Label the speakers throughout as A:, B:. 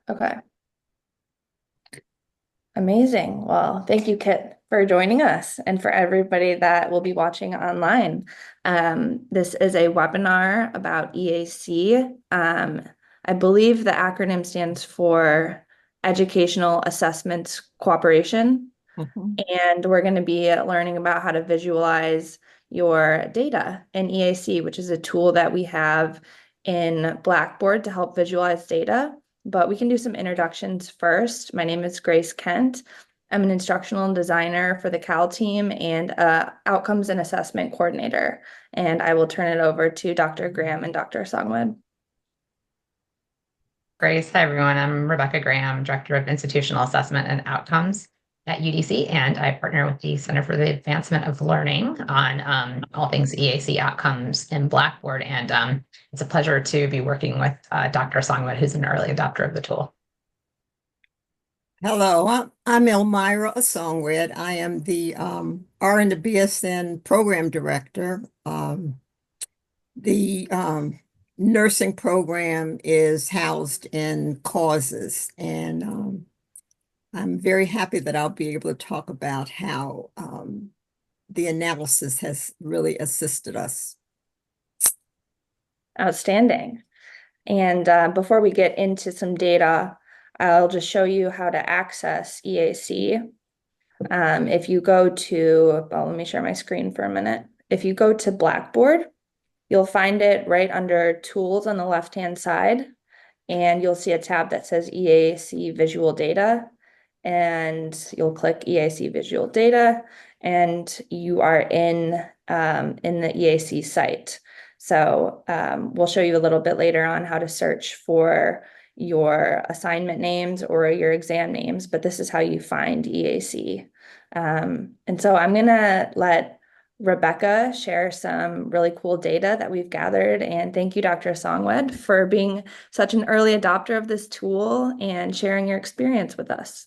A: Okay. Amazing. Well, thank you, Kit, for joining us and for everybody that will be watching online. This is a webinar about EAC. I believe the acronym stands for Educational Assessments Cooperation.
B: Mhm.
A: And we're going to be learning about how to visualize your data in EAC, which is a tool that we have in Blackboard to help visualize data. But we can do some introductions first. My name is Grace Kent. I'm an instructional designer for the C.A.L team and outcomes and assessment coordinator. And I will turn it over to Dr. Graham and Dr. Songwood.
C: Grace. Hi, everyone. I'm Rebecca Graham, Director of Institutional Assessment and Outcomes at UDC, and I partner with the Center for the Advancement of Learning on all things EAC outcomes in Blackboard. And it's a pleasure to be working with Dr. Songwood, who's an early adopter of the tool.
B: Hello, I'm Elmira Songred. I am the RN to BSN program director. The nursing program is housed in causes, and I'm very happy that I'll be able to talk about how the analysis has really assisted us.
A: Outstanding. And before we get into some data, I'll just show you how to access EAC. If you go to, well, let me share my screen for a minute. If you go to Blackboard, you'll find it right under Tools on the left-hand side, and you'll see a tab that says EAC Visual Data, and you'll click EAC Visual Data, and you are in the EAC site. So we'll show you a little bit later on how to search for your assignment names or your exam names, but this is how you find EAC. And so I'm gonna let Rebecca share some really cool data that we've gathered. And thank you, Dr. Songwed, for being such an early adopter of this tool and sharing your experience with us.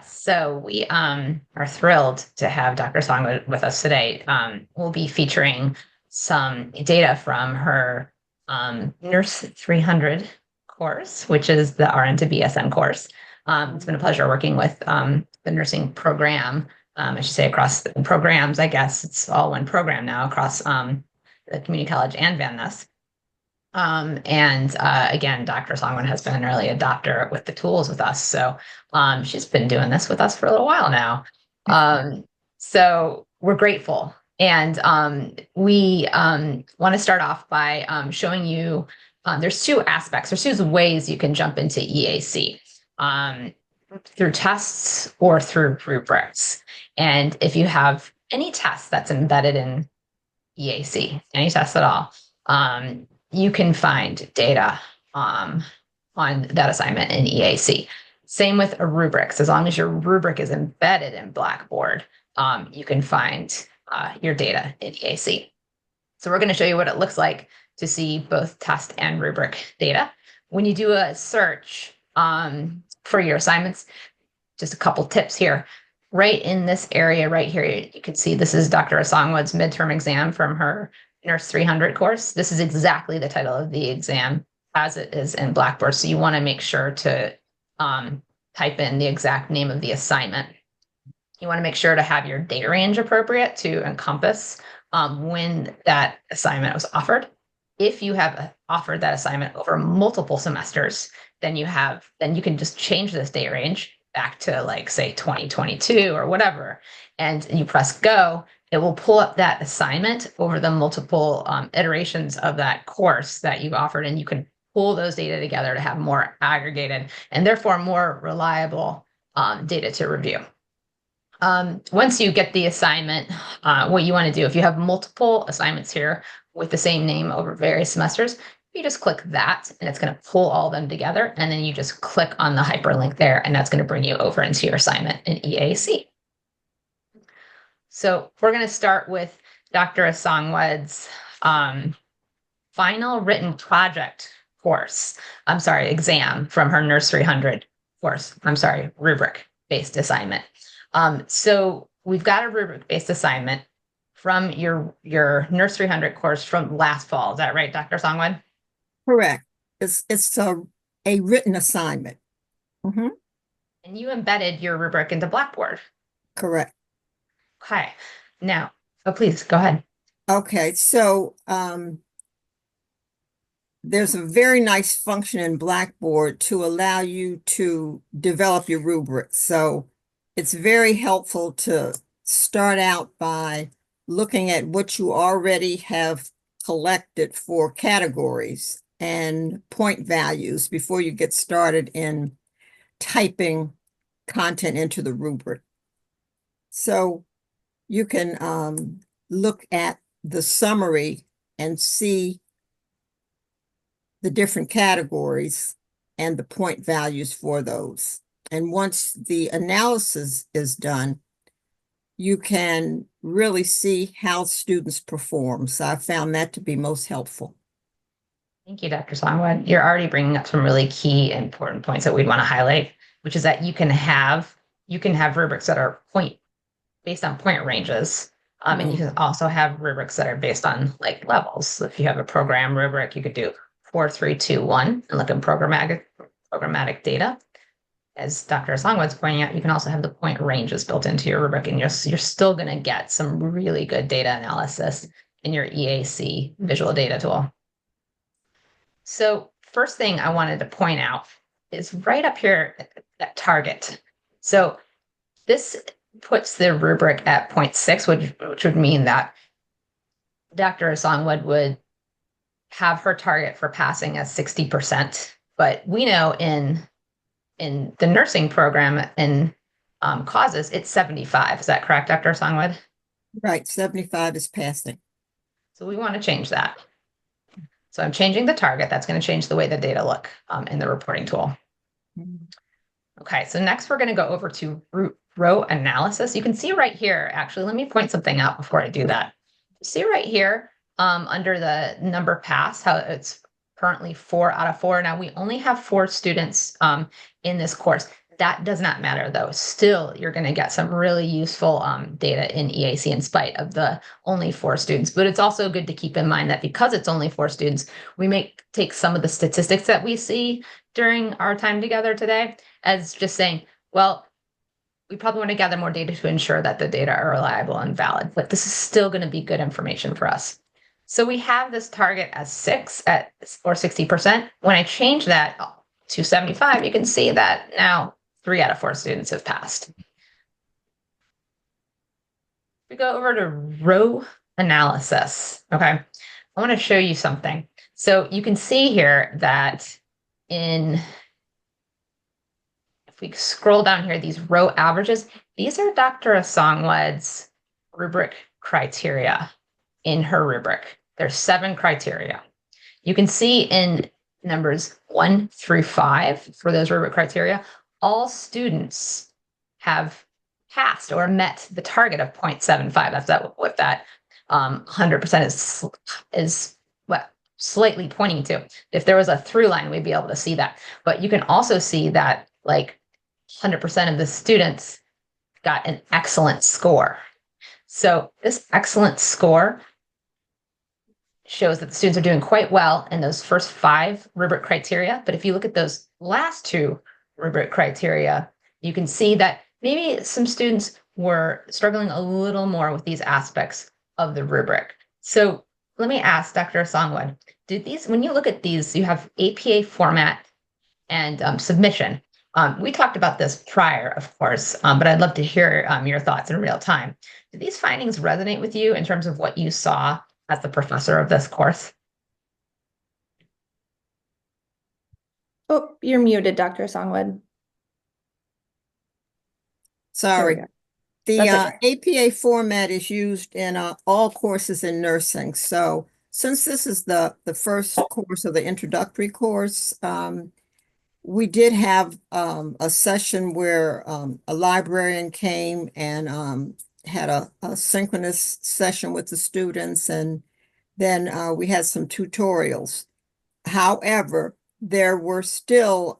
C: So we are thrilled to have Dr. Songwood with us today. We'll be featuring some data from her Nurse 300 course, which is the RN to BSN course. It's been a pleasure working with the nursing program. I should say across the programs, I guess it's all one program now across the community college and Van Ness. And again, Dr. Songwon has been an early adopter with the tools with us. So she's been doing this with us for a little while now. So we're grateful. And we want to start off by showing you there's two aspects, there's two ways you can jump into EAC through tests or through rubrics. And if you have any test that's embedded in EAC, any test at all, you can find data on that assignment in EAC. Same with a rubrics. As long as your rubric is embedded in Blackboard, you can find your data in EAC. So we're going to show you what it looks like to see both test and rubric data. When you do a search for your assignments, just a couple tips here. Right in this area right here, you can see this is Dr. Asongwood's midterm exam from her Nurse 300 course. This is exactly the title of the exam as it is in Blackboard. So you want to make sure to type in the exact name of the assignment. You want to make sure to have your data range appropriate to encompass when that assignment was offered. If you have offered that assignment over multiple semesters, then you can just change this date range back to like say 2022 or whatever, and you press go. It will pull up that assignment over the multiple iterations of that course that you've offered, and you can pull those data together to have more aggregated and therefore more reliable data to review. Once you get the assignment, what you want to do, if you have multiple assignments here with the same name over various semesters, you just click that and it's going to pull all of them together. And then you just click on the hyperlink there, and that's going to bring you over into your assignment in EAC. So we're going to start with Dr. Asongwed's final written project course. Exam from her Nurse 300 course. Rubric-based assignment. So we've got a rubric-based assignment from your Nurse 300 course from last fall. Is that right, Dr. Songwed?
B: Correct. it's a written assignment. Mhm,
C: And you embedded your rubric into Blackboard.
B: correct.
C: Okay. Now, oh, please go ahead.
B: Okay, so there's a very nice function in Blackboard to allow you to develop your rubric. So it's very helpful to start out by looking at what you already have collected for categories and point values before you get started in typing content into the rubric. So you can look at the summary and see the different categories and the point values for those. And once the analysis is done, you can really see how students perform. So I found that to be most helpful.
C: Thank you, Dr. Songwood. You're already bringing up some really key important points that we'd want to highlight, which is that you can have rubrics that are based on point ranges. And you can also have rubrics that are based on like levels. So if you have a program rubric, you could do 4, 3, 2, 1 and look at programmatic data. As Dr. Songwood's pointing out, you can also have the point ranges built into your rubric, and you're still going to get some really good data analysis in your EAC visual data tool. So first thing I wanted to point out is right up here at target. So this puts the rubric at 0.6, which would mean that Dr. Songwood would have her target for passing as 60%. But we know in the nursing program in causes, it's 75. Is that correct, Dr. Songwood?
B: Right, 75 is passing.
C: So we want to change that. So I'm changing the target. That's going to change the way the data look in the reporting tool. Okay, so next we're going to go over to row analysis. You can see right here, actually, let me point something out before I do that. See right here under the number passed, how it's currently 4 out of 4. Now we only have 4 students in this course. That does not matter though. Still, you're going to get some really useful data in EAC in spite of the only 4 students. But it's also good to keep in mind that because it's only 4 students, we may take some of the statistics that we see during our time together today as just saying, well, we probably want to gather more data to ensure that the data are reliable and valid, but this is still going to be good information for us. So we have this target as 6 or 60%. When I change that to 75, you can see that now 3 out of 4 students have passed. We go over to row analysis. Okay, I want to show you something. So you can see here that if we scroll down here, these row averages, these are Dr. Songwood's rubric criteria in her rubric. There's 7 criteria. You can see in numbers 1 through 5 for those rubric criteria, all students have passed or met the target of 0.75. That's what that 100% is what slightly pointing to. If there was a through line, we'd be able to see that. But you can also see that like 100% of the students got an excellent score. So this excellent score shows that the students are doing quite well in those first 5 rubric criteria. But if you look at those last 2 rubric criteria, you can see that maybe some students were struggling a little more with these aspects of the rubric. So let me ask Dr. Songwood, when you look at these, you have APA format and submission. We talked about this prior, of course, but I'd love to hear your thoughts in real time. Did these findings resonate with you in terms of what you saw as the professor of this course?
A: Oh, you're muted, Dr. Songwood.
B: Sorry.
A: There
B: The
A: okay.
B: APA format is used in all courses in nursing. So since this is the first course of the introductory course, we did have a session where a librarian came and had a synchronous session with the students, and then we had some tutorials. However, there were still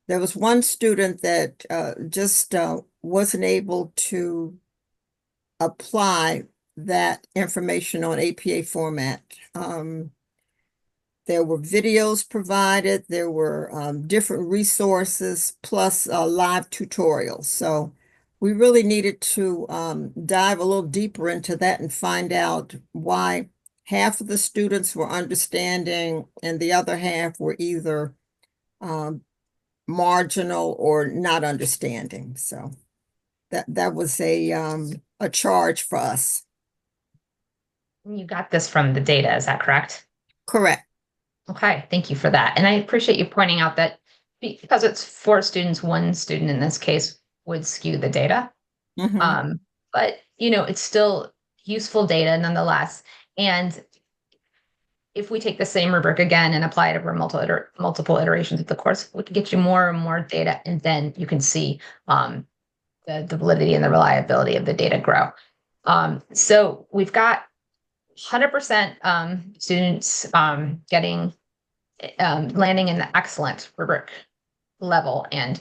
B: there was one student that just wasn't able to apply that information on APA format. There were videos provided, there were different resources, plus live tutorials. So we really needed to dive a little deeper into that and find out why half of the students were understanding and the other half were either marginal or not understanding. So that was a charge for us.
C: You got this from the data, is that correct?
B: Correct.
C: Okay, thank you for that. And I appreciate you pointing out that because it's 4 students, 1 student in this case would skew the data.
B: Mhm.
C: But it's still useful data nonetheless. And if we take the same rubric again and apply it over multiple iterations of the course, we can get you more and more data, and then you can see the validity and the reliability of the data grow. So we've got 100% students getting landing in the excellent rubric level and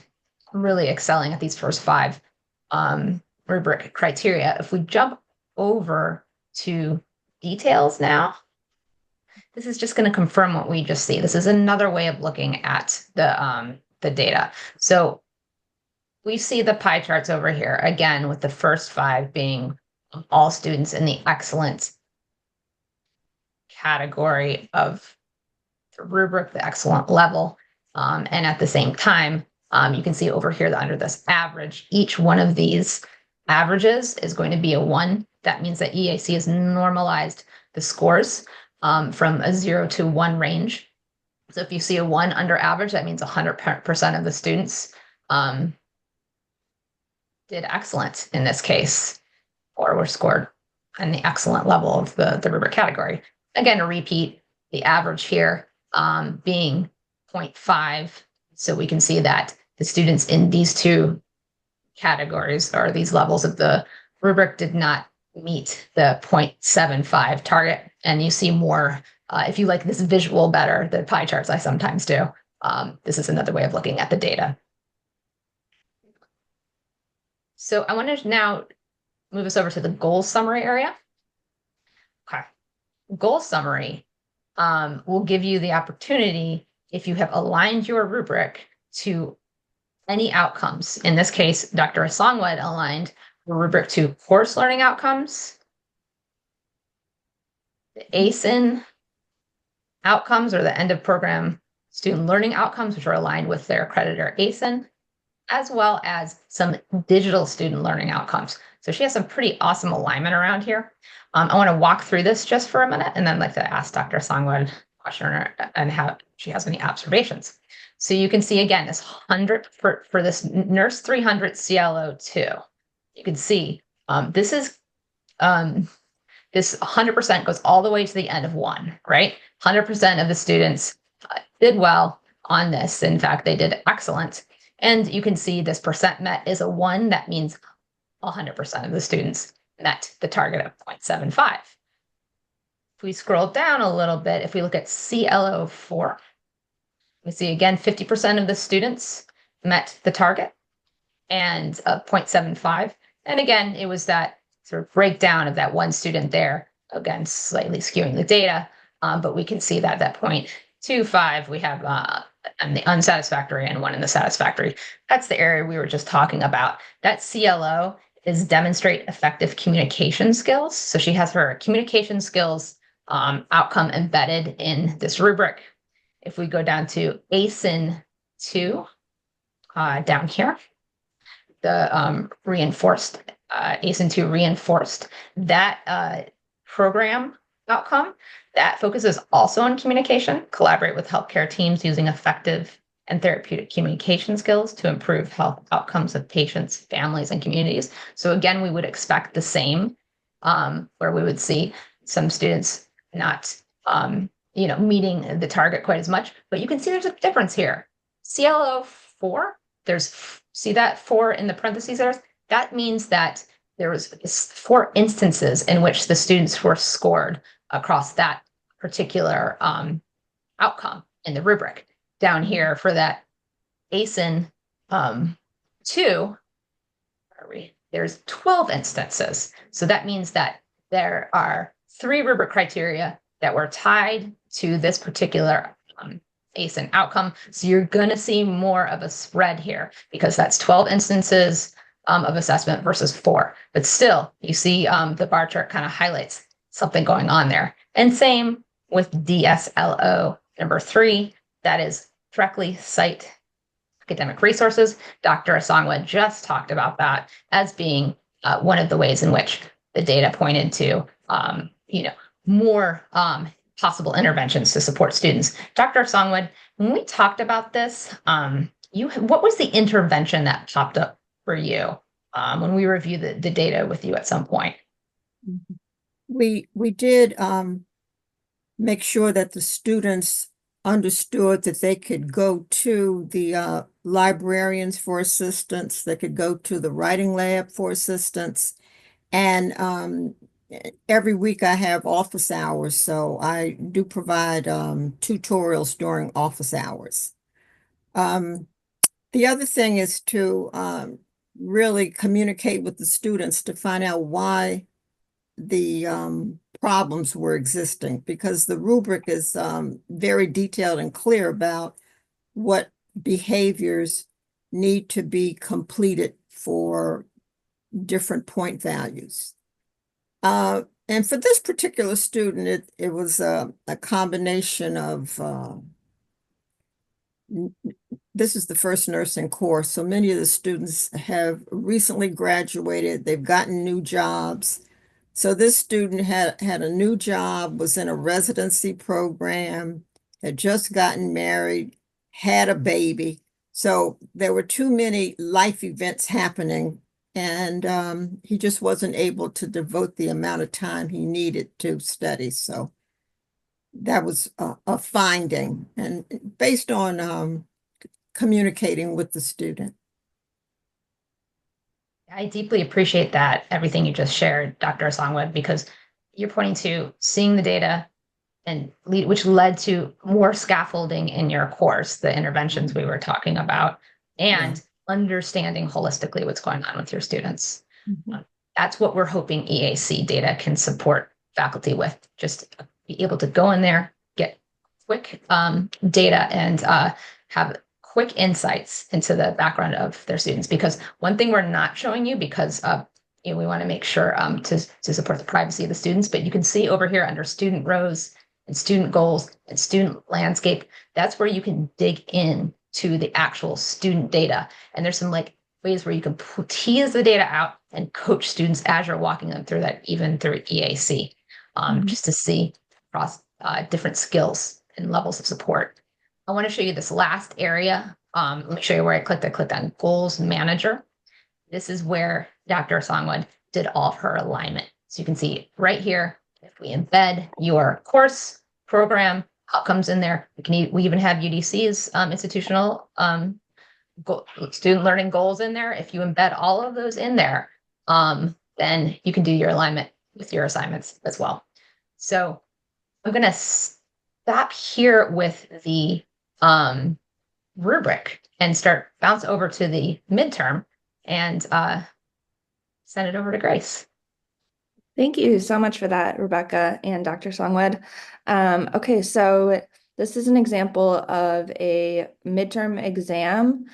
C: really excelling at these first 5 rubric criteria. If we jump over to details now, this is just going to confirm what we just see. This is another way of looking at the data. So we see the pie charts over here again, with the first 5 being all students in the excellent category of the rubric, the excellent level. And at the same time, you can see over here that under this average, each one of these averages is going to be a 1. That means that EAC has normalized the scores from a 0 to 1 range. So if you see a 1 under average, that means 100% of the students did excellent in this case, or were scored in the excellent level of the rubric category. Again, a repeat, the average here being 0.5. So we can see that the students in these 2 categories, or these levels of the rubric, did not meet the 0.75 target. And you see more, if you like this visual better, the pie charts I sometimes do. This is another way of looking at the data. So I want to now move us over to the goal summary area. Okay. Goal summary will give you the opportunity, if you have aligned your rubric to any outcomes. In this case, Dr. Asongwed aligned the rubric to course learning outcomes, the ASIN outcomes, or the end of program student learning outcomes, which are aligned with their accreditor ASIN, as well as some digital student learning outcomes. So she has some pretty awesome alignment around here. I want to walk through this just for a minute, and then I'd like to ask Dr. Songwood a question and how she has any observations. So you can see again this 100 for this Nurse 300 CLO2. You can see this is this 100% goes all the way to the end of 1, right? 100% of the students did well on this. In fact, they did excellent. And you can see this percent met is a 1. That means 100% of the students met the target of 0.75. If we scroll down a little bit, if we look at CLO4, we see again 50% of the students met the target and 0.75. And again, it was that sort of breakdown of that 1 student there, again, slightly skewing the data. But we can see that at 0.25, we have and the unsatisfactory and 1 in the satisfactory. That's the area we were just talking about. That CLO is demonstrate effective communication skills. So she has her communication skills outcome embedded in this rubric. If we go down to ASIN 2, down here, the reinforced, ASIN 2 reinforced, that program outcome that focuses also on communication, collaborate with healthcare teams using effective and therapeutic communication skills to improve health outcomes of patients, families, and communities. So again, we would expect the same, where we would see some students not, meeting the target quite as much, but you can see there's a difference here. CLO4, see that 4 in the parentheses there? That means that there was 4 instances in which the students were scored across that particular outcome in the rubric. Down here for that ASIN 2, there's 12 instances. So that means that there are 3 rubric criteria that were tied to this particular ASIN outcome. So you're going to see more of a spread here because that's 12 instances of assessment versus 4. But still, you see the bar chart kind of highlights something going on there. And same with DSLO number 3, that is directly cite academic resources. Dr. Asangwa just talked about that as being one of the ways in which the data pointed to, more possible interventions to support students. Dr. Asangwa, when we talked about this, what was the intervention that popped up for you when we reviewed the data with you at some point?
B: We did make sure that the students understood that they could go to the librarians for assistance, they could go to the writing lab for assistance, and every week I have office hours, so I do provide tutorials during office hours. The other thing is to really communicate with the students to find out why the problems were existing, because the rubric is very detailed and clear about what behaviors need to be completed for different point values. And for this particular student, it was a combination of this is the first nursing course, so many of the students have recently graduated, they've gotten new jobs. So this student had a new job, was in a residency program, had just gotten married, had a baby. So there were too many life events happening, and he just wasn't able to devote the amount of time he needed to study. So that was a finding, and based on communicating with the student.
C: I deeply appreciate that, everything you just shared, Dr. Asangwa, because you're pointing to seeing the data and which led to more scaffolding in your course, the interventions we were talking about, and understanding holistically what's going on with your students. That's what we're hoping EAC data can support faculty with, just be able to go in there, get quick data, and have quick insights into the background of their students. Because one thing we're not showing you, because we want to make sure to support the privacy of the students, but you can see over here under student rows and student goals and student landscape, that's where you can dig in to the actual student data. And there's some ways where you can tease the data out and coach students as you're walking them through that, even through EAC, just to see across different skills and levels of support. I want to show you this last area. Let me show you where I clicked. I clicked on Goals Manager. This is where Dr. Asangwa did all of her alignment. So you can see right here, if we embed your course, program, outcomes in there, we even have UDC's institutional student learning goals in there. If you embed all of those in there, then you can do your alignment with your assignments as well. So I'm going to stop here with the rubric and bounce over to the midterm and send it over to Grace.
A: Thank you so much for that, Rebecca and Dr. Songwed. Okay, so this is an example of a midterm exam.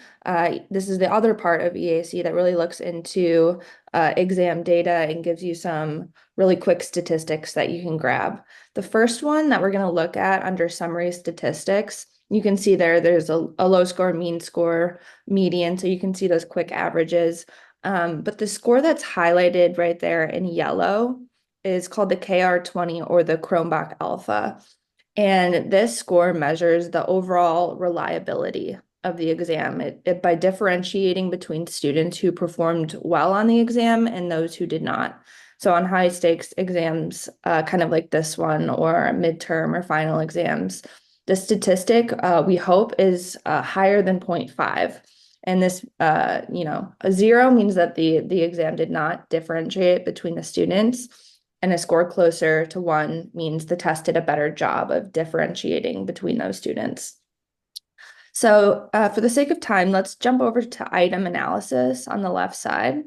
A: This is the other part of EAC that really looks into exam data and gives you some really quick statistics that you can grab. The first one that we're going to look at under summary statistics, you can see there's a low score, mean score, median, so you can see those quick averages. But the score that's highlighted right there in yellow is called the KR20 or the Cronbach Alpha. And this score measures the overall reliability of the exam by differentiating between students who performed well on the exam and those who did not. So on high stakes exams, kind of like this one, or midterm or final exams, the statistic we hope is higher than 0.5. And this, a 0 means that the exam did not differentiate between the students, and a score closer to 1 means the test did a better job of differentiating between those students. So for the sake of time, let's jump over to item analysis on the left side.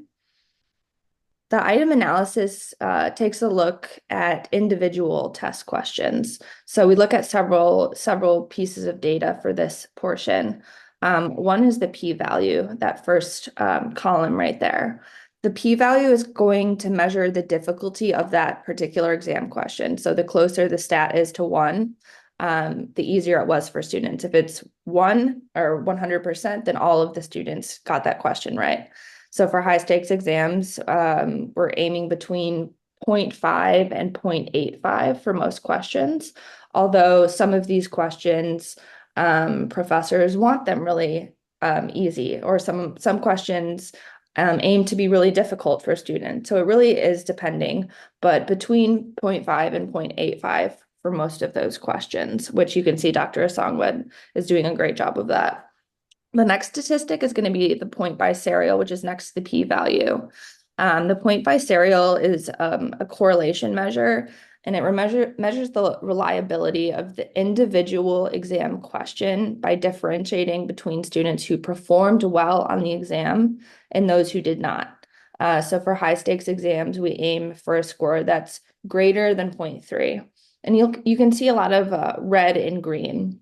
A: The item analysis takes a look at individual test questions. So we look at several pieces of data for this portion. One is the p-value, that first column right there. The p-value is going to measure the difficulty of that particular exam question. So the closer the stat is to 1, the easier it was for students. If it's 1 or 100%, then all of the students got that question right. So for high stakes exams, we're aiming between 0.5 and 0.85 for most questions. Although some of these questions, professors want them really easy, or some questions aim to be really difficult for students. So it really is depending, but between 0.5 and 0.85 for most of those questions, which you can see Dr. Asongwed is doing a great job of that. The next statistic is going to be the point biserial, which is next to the p-value. The point biserial is a correlation measure, and it measures the reliability of the individual exam question by differentiating between students who performed well on the exam and those who did not. So for high stakes exams, we aim for a score that's greater than 0.3. And you can see a lot of red and green.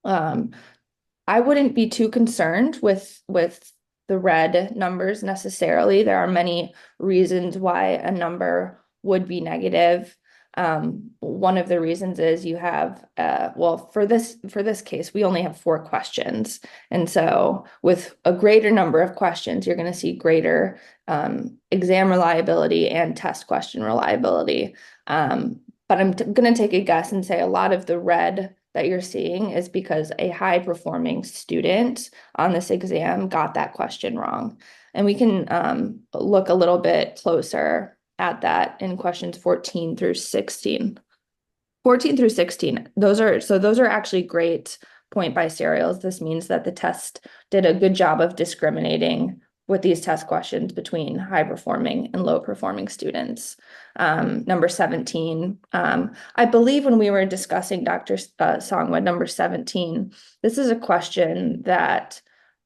A: I wouldn't be too concerned with the red numbers necessarily. There are many reasons why a number would be negative. One of the reasons is you have, well, for this case, we only have 4 questions. And so with a greater number of questions, you're going to see greater exam reliability and test question reliability. But I'm going to take a guess and say a lot of the red that you're seeing is because a high performing student on this exam got that question wrong. And we can look a little bit closer at that in questions 14 through 16. 14 through 16, those are actually great point biserials. This means that the test did a good job of discriminating with these test questions between high performing and low performing students. Number 17, I believe when we were discussing Dr. Songwood, number 17, this is a question that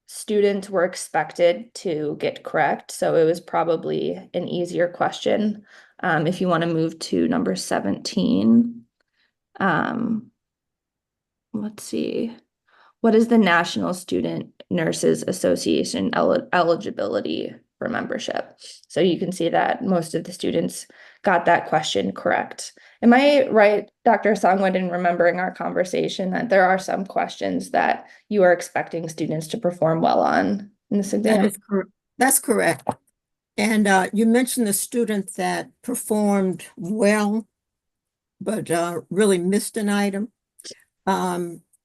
A: students were expected to get correct. So it was probably an easier question. If you want to move to number 17, let's see. What is the National Student Nurses Association eligibility for membership? So you can see that most of the students got that question correct. Am I right, Dr. Songwood, in remembering our conversation that there are some questions that you are expecting students to perform well on in this exam?
B: That's correct. And you mentioned the student that performed well, but really missed an item.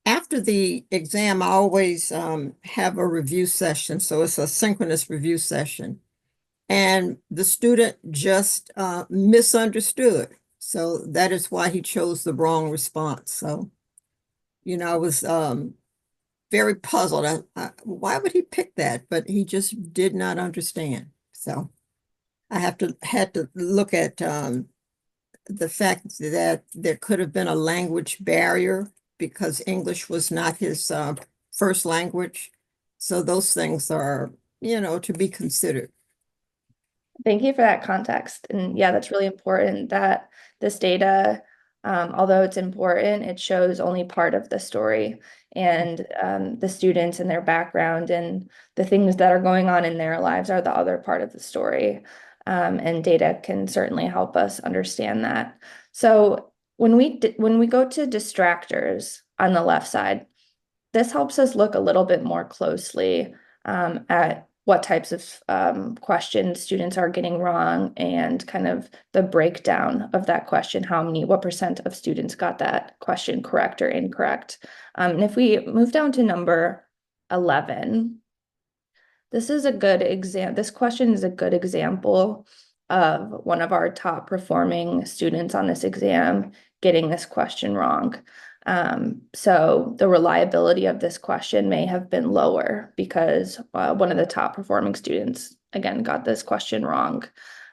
B: After the exam, I always have a review session. So it's a synchronous review session. And the student just misunderstood. So that is why he chose the wrong response. So, I was very puzzled. Why would he pick that? But he just did not understand. So I had to look at the fact that there could have been a language barrier because English was not his first language. So those things are, to be considered.
A: Thank you for that context. And yeah, that's really important that this data, although it's important, it shows only part of the story and the students and their background and the things that are going on in their lives are the other part of the story. And data can certainly help us understand that. So when we go to distractors on the left side, this helps us look a little bit more closely at what types of questions students are getting wrong and kind of the breakdown of that question, what percent of students got that question correct or incorrect. And if we move down to number 11, this is a good example. This question is a good example of one of our top performing students on this exam getting this question wrong. So the reliability of this question may have been lower because one of the top performing students, again, got this question wrong.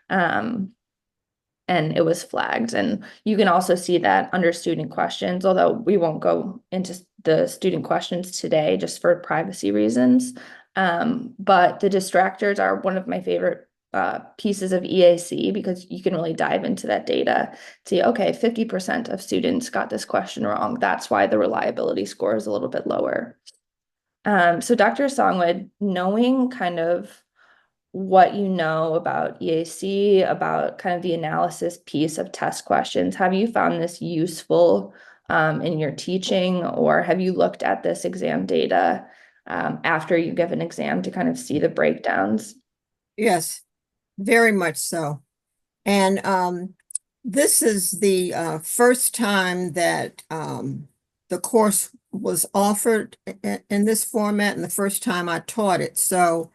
A: And it was flagged. And you can also see that under student questions, although we won't go into the student questions today just for privacy reasons. But the distractors are one of my favorite pieces of EAC because you can really dive into that data, see, okay, 50% of students got this question wrong. That's why the reliability score is a little bit lower. So Dr. Songwood, knowing kind of what you know about EAC, about kind of the analysis piece of test questions, have you found this useful in your teaching, or have you looked at this exam data after you give an exam to kind of see the breakdowns?
B: Yes, very much so. And this is the first time that the course was offered in this format, and the first time I taught it. So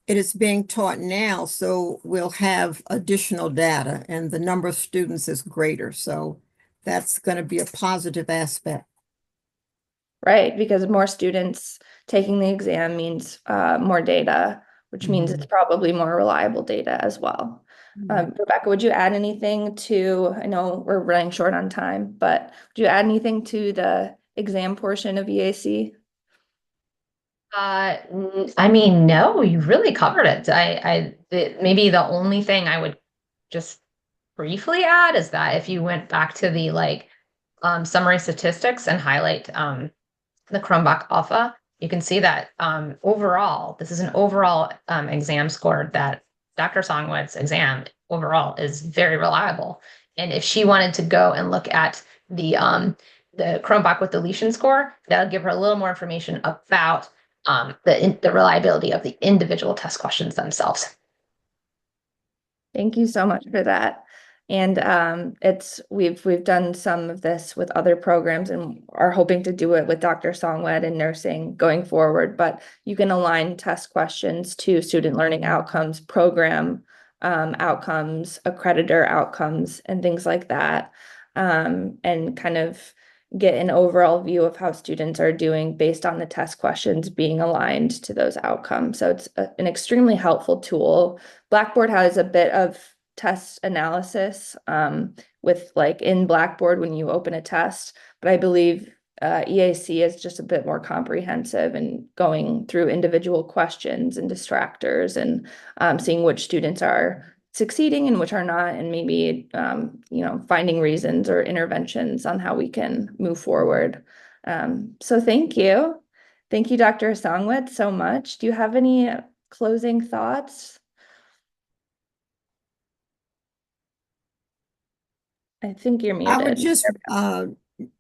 B: it is being taught now, so we'll have additional data, and the number of students is greater. So that's going to be a positive aspect.
A: Right, because more students taking the exam means more data, which means it's probably more reliable data as well. Rebecca, would you add anything to, I know we're running short on time, but would you add anything to the exam portion of EAC?
C: I mean, no, you really covered it. Maybe the only thing I would just briefly add is that if you went back to the summary statistics and highlight the Cronbach alpha, you can see that overall, this is an overall exam score that Dr. Songwood's exam overall is very reliable. And if she wanted to go and look at the Cronbach with deletion score, that'll give her a little more information about the reliability of the individual test questions themselves.
A: Thank you so much for that. And we've done some of this with other programs and are hoping to do it with Dr. Songwed and nursing going forward. But you can align test questions to student learning outcomes, program outcomes, accreditor outcomes, and things like that. And kind of get an overall view of how students are doing based on the test questions being aligned to those outcomes. So it's an extremely helpful tool. Blackboard has a bit of test analysis with like in Blackboard when you open a test, but I believe EAC is just a bit more comprehensive and going through individual questions and distractors and seeing which students are succeeding and which are not, and maybe finding reasons or interventions on how we can move forward. So thank you. Thank you, Dr. Songwed, so much. Do you have any closing thoughts? I think you're
B: I would
A: muted.
B: just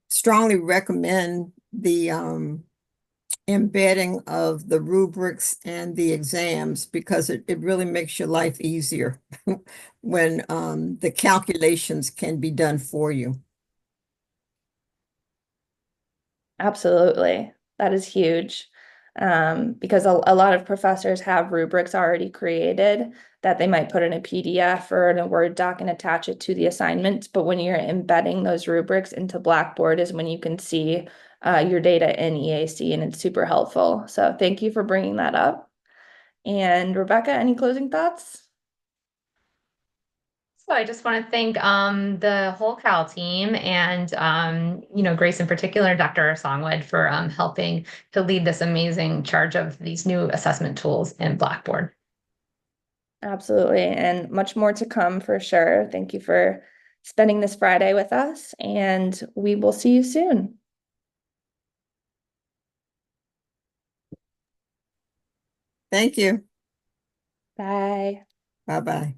B: strongly recommend the embedding of the rubrics and the exams, because it really makes your life easier when the calculations can be done for you.
A: Absolutely. That is huge. Because a lot of professors have rubrics already created that they might put in a PDF or in a Word doc and attach it to the assignments. But when you're embedding those rubrics into Blackboard is when you can see your data in EAC, and it's super helpful. So thank you for bringing that up. And Rebecca, any closing thoughts?
C: So I just want to thank the whole C.A.L team and Grace in particular, Dr. Songwood, for helping to lead this amazing charge of these new assessment tools in Blackboard.
A: Absolutely. And much more to come for sure. Thank you for spending this Friday with us, and we will see you soon.
B: Thank you.
A: Bye.
B: Bye-bye.